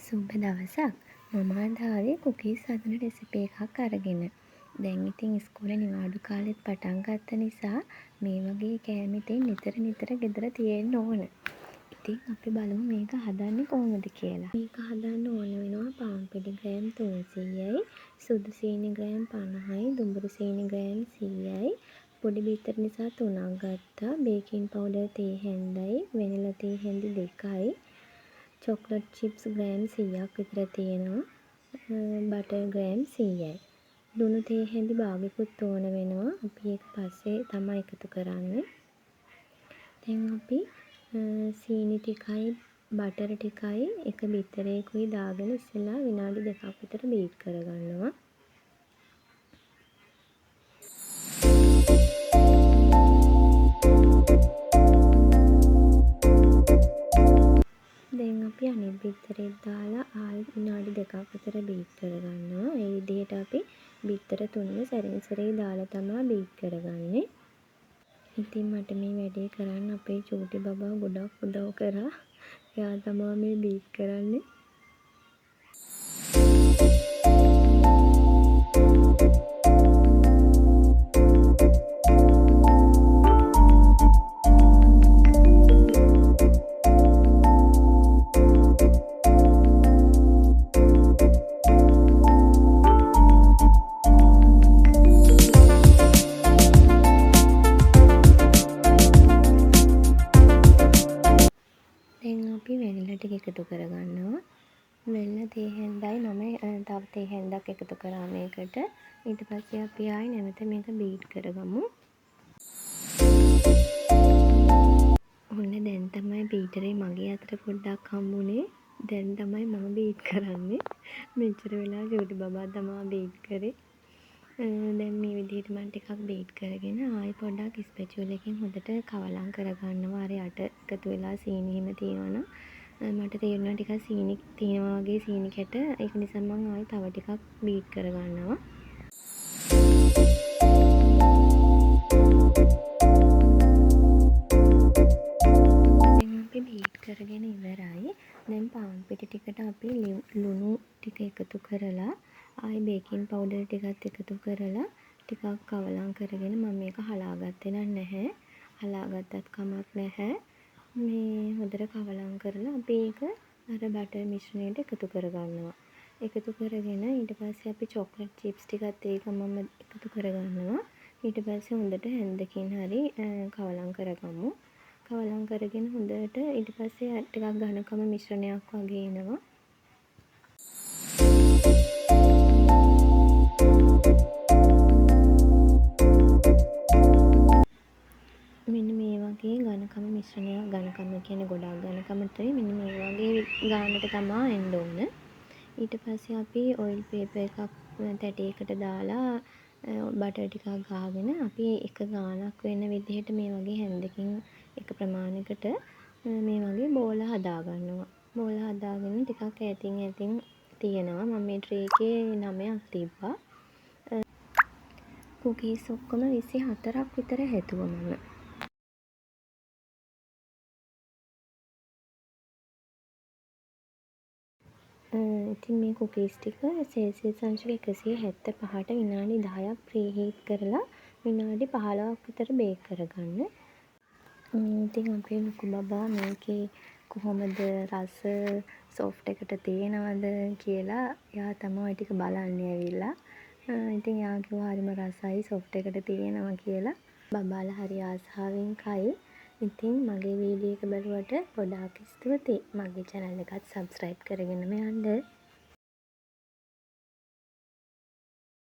සුබ දවසක්. මම අද ආවේ කුකීස් හදන රෙසිපි එකක් අරගෙන. දැන් ඉතින් ඉස්කෝලේ නිවාඩු කාලෙත් පටන් ගත්ත නිසා මේ වගේ කෑම ඉතින් නිතර ගෙදර තියෙන්න ඕන. ඉතින් අපි බලමු මේක හදන්නේ කොහොමද කියලා. මේක හදන්න ඕන වෙනවා පාන් පිටි ග්‍රෑම් 300යි, සුදු සීනි ග්‍රෑම් 50යි, දුඹුරු සීනි ග්‍රෑම් 100යි, පොඩි බීතර නිසා 3ක් ගත්තා, බේකින් පවුඩර් තේ හැන්දයි, වෙනිලා තේ හැඳි 2යි, චොක්ලට් චිප්ස් ග්‍රෑම් 100ක් විතර තියෙනවා. බටර් ග්‍රෑම් 100යි. ලුණු තේ හැඳි භාගෙකුත් ඕන වෙනවා. අපි ඒක පස්සේ තමයි එකතු කරන්නේ. දැන් අපි සීනි ටිකයි බටර් ටිකයි එක බිත්තරයකුයි දාගෙන ඉස්සෙල්ලා විනාඩි 2ක් විතර බීට් කරගන්නවා. දැන් අපි අනිත් බිත්තරෙත් දාලා ආයෙ විනාඩි 2ක් විතර බීට් කරගන්නවා. ඒ විදිහට අපි බිත්තර තුනම සැරින් සැරේ දාලා තමයි බීට් කරගන්නේ. ඉතින් මට මේ වැඩේ කරන්න අපේ චූටි බබා ගොඩක් උදව් කරා. එයා තමයි මේ බීට් කරන්නේ. දැන් අපි වෙනිලා ටික එකතු කරගන්නවා. වෙනිලා තේ හැන්දයි මම තව තේ හැන්දක් එකතු කරා මේකට. ඊට පස්සේ අපි ආයෙ නැවත මේක බීට් කරගමු. ඔන්න දැන් තමයි බීටරේ මගේ අතට පොඩ්ඩක් හම්බුනේ. දැන් තමයි මම බීට් කරන්නේ. මෙච්චර වෙලා චූටි බබා තමයි බීට් කරේ. දැන් මේ විදිහට මම ටිකක් බීට් කරගෙන ආයෙ පොඩ්ඩක් ස්පැචුලා එකෙන් හොඳට කවලම් කරගන්නවා. අර යට එකතු වෙලා සීනි හිම තියෙනවනම් මට තේරුණා ටිකක් සීනි තියෙනවා වගේ සීනි කැට. ඒක නිසා මම ආයෙ තව ටිකක් බීට් කරගන්නවා. දැන් අපි බීට් කරගෙන ඉවරයි. දැන් පාන් පිටි ටිකට අපි ලුණු ටික එකතු කරලා ආයෙ බේකින් පවුඩර් ටිකත් එකතු කරලා ටිකක් කවලම් කරගෙන මම මේක හලාගත්තේ නැහැ. හලාගත්තත් කමක් නැහැ. මේ හොඳට කවලම් කරලා අපි ඒක අර බටර් මිශ්‍රණයට එකතු කරගන්නවා. එකතු කරගෙන ඊට පස්සේ අපි චොක්ලට් චිප්ස් ටිකත් ඒක මම එකතු කරගන්නවා. ඊට පස්සේ හොඳට හැන්දකින් හරි කවලම් කරගමු. කවලම් කරගෙන හොඳට ඊට පස්සේ ටිකක් ඝනකම මිශ්‍රණයක් වගේ එනවා. මෙන්න මේ වගේ ඝනකම මිශ්‍රණයක්, ඝනකම කියන්නේ ගොඩක් ඝනකමට මෙන්න මේ වගේ ගානට තමයි එන්න ඕන. ඊට පස්සේ අපි ඔයිල් පේපර් එකක් තැටියකට දාලා බටර් ටිකක් ගාගෙන අපි එක ගානක් වෙන විදිහට මේ වගේ හැන්දකින් එක ප්‍රමාණයකට මේ වගේ බෝල හදා ගන්නවා. බෝල හදාගෙන ටිකක් ඈතින් තියෙනවා. මම මේ ට්‍රේ එකේ 9ක් තිබ්බා. කුකීස් ඔක්කොම 24ක් විතර හැදුවා මම. ඉතින් මේ කුකීස් ටික සෙල්සියස් අංශක 175ට විනාඩි 10ක් ප්‍රීහීට් කරලා විනාඩි 15ක් විතර බේක් කරගන්න. ඉතින් අපේ ලොකු බබා මේකේ කොහොමද රස සොෆ්ට් එකට තියෙනවද කියලා එයා තමයි ওই ටික බලන්න ඇවිල්ලා. ඉතින් එයා කිව්වා හරිම රසයි සොෆ්ට් එකට තියෙනවා කියලා. බබාලා හරි ආසාවෙන් කයි. ඉතින් මගේ වීඩියෝ එක බලුවට ගොඩාක් ස්තුතියි. මගේ channel එකත් subscribe කරගෙනම යන්න.